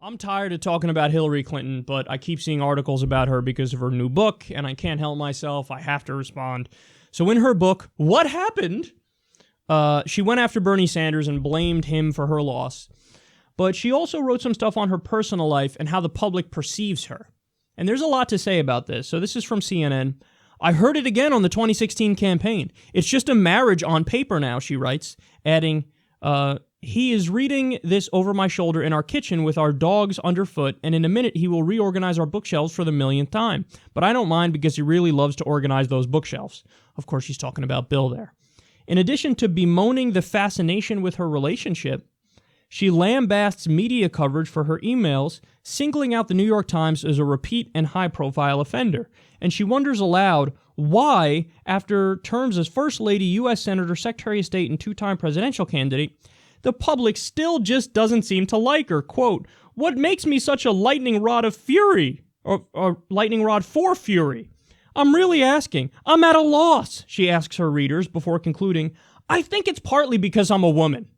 I'm tired of talking about Hillary Clinton, but I keep seeing articles about her because of her new book, and I can't help myself. I have to respond. So in her book, What Happened? She went after Bernie Sanders and blamed him for her loss. But she also wrote some stuff on her personal life and how the public perceives her. And there's a lot to say about this. So this is from CNN. I heard it again on the 2016 campaign. It's just a marriage on paper now, she writes, adding, he is reading this over my shoulder in our kitchen with our dogs underfoot, and in a minute he will reorganize our bookshelves for the millionth time. But I don't mind because he really loves to organize those bookshelves. Of course, she's talking about Bill there. In addition to bemoaning the fascination with her relationship, she lambasts media coverage for her emails, singling out the New York Times as a repeat and high-profile offender. And she wonders aloud why, after terms as First Lady, U.S. Senator, Secretary of State, and two-time presidential candidate, the public still just doesn't seem to like her. Quote, what makes me such a lightning rod of fury? Or lightning rod for fury? I'm really asking. I'm at a loss, she asks her readers before concluding, I think it's partly because I'm a woman.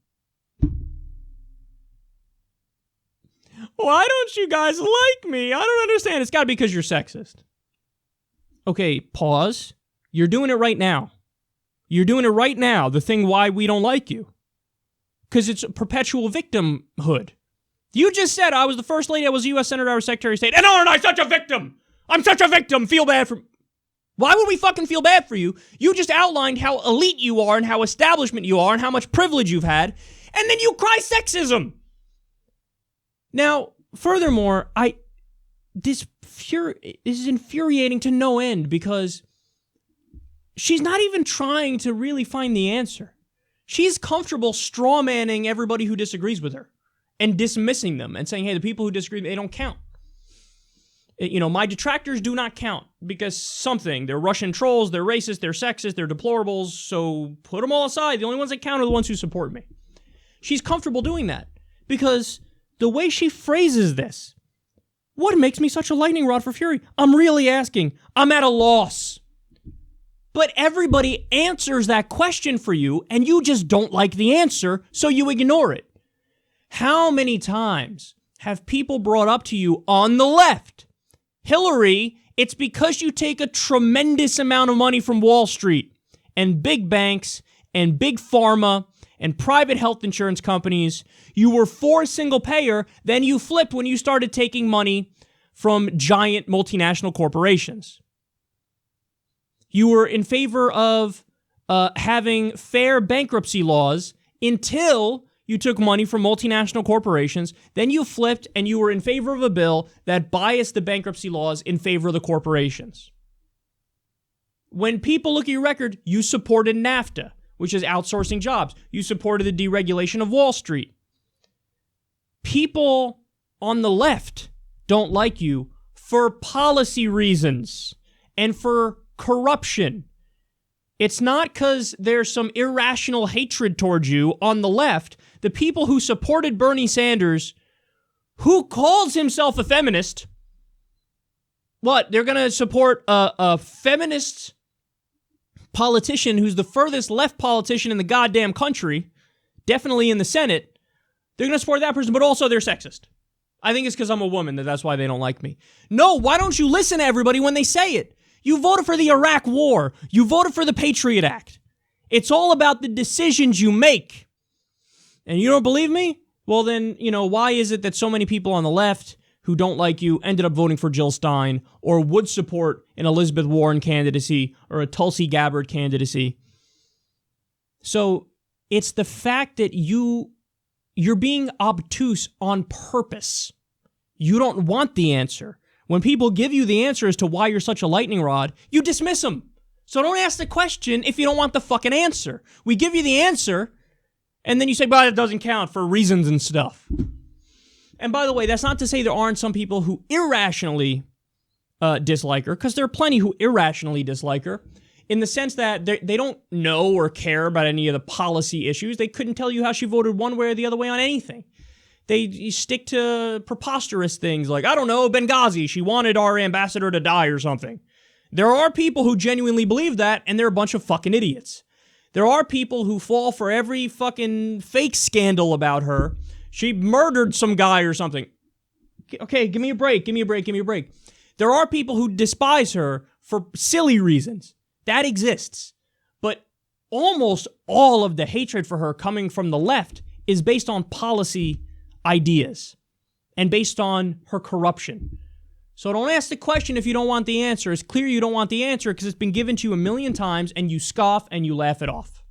Why don't you guys like me? I don't understand. It's got to be because you're sexist. Okay, pause. You're doing it right now. You're doing it right now, the thing why we don't like you. Because it's perpetual victimhood. You just said I was the first lady, I was a U.S. Senator, I was Secretary of State, and aren't I such a victim? I'm such a victim. Feel bad for... Why would we fucking feel bad for you? You just outlined how elite you are and how establishment you are and how much privilege you've had, and then you cry sexism. Now, furthermore, this is infuriating to no end because she's not even trying to really find the answer. She's comfortable strawmanning everybody who disagrees with her and dismissing them and saying, hey, the people who disagree, they don't count. You know, my detractors do not count because they're Russian trolls, they're racist, they're sexist, they're deplorables, so put them all aside. The only ones that count are the ones who support me. She's comfortable doing that because the way she phrases this, what makes me such a lightning rod for fury? I'm really asking. I'm at a loss. But everybody answers that question for you, and you just don't like the answer, so you ignore it. How many times have people brought up to you on the left, Hillary, it's because you take a tremendous amount of money from Wall Street and big banks and big pharma and private health insurance companies. You were for single payer, then you flipped when you started taking money from giant multinational corporations. You were in favor of having fair bankruptcy laws until you took money from multinational corporations. Then you flipped and you were in favor of a bill that biased the bankruptcy laws in favor of the corporations. When people look at your record, you supported NAFTA, which is outsourcing jobs. You supported the deregulation of Wall Street. People on the left don't like you for policy reasons and for corruption. It's not because there's some irrational hatred towards you on the left. The people who supported Bernie Sanders, who calls himself a feminist, what, they're going to support a feminist politician who's the furthest left politician in the goddamn country, definitely in the Senate. They're going to support that person, but also they're sexist. I think it's because I'm a woman that's why they don't like me. No, why don't you listen to everybody when they say it? You voted for the Iraq War. You voted for the Patriot Act. It's all about the decisions you make. And you don't believe me? Well then, why is it that so many people on the left who don't like you ended up voting for Jill Stein or would support an Elizabeth Warren candidacy or a Tulsi Gabbard candidacy? So it's the fact that you're being obtuse on purpose. You don't want the answer. When people give you the answer as to why you're such a lightning rod, you dismiss them. So don't ask the question if you don't want the fucking answer. We give you the answer, and then you say, but it doesn't count for reasons and stuff. And by the way, that's not to say there aren't some people who irrationally dislike her, because there are plenty who irrationally dislike her, in the sense that they don't know or care about any of the policy issues. They couldn't tell you how she voted one way or the other way on anything. They stick to preposterous things like, I don't know, Benghazi, she wanted our ambassador to die or something. There are people who genuinely believe that, and they're a bunch of fucking idiots. There are people who fall for every fucking fake scandal about her. She murdered some guy or something. Okay, give me a break. There are people who despise her for silly reasons. That exists. But almost all of the hatred for her coming from the left is based on policy ideas and based on her corruption. So don't ask the question if you don't want the answer. It's clear you don't want the answer because it's been given to you a million times and you scoff and you laugh it off.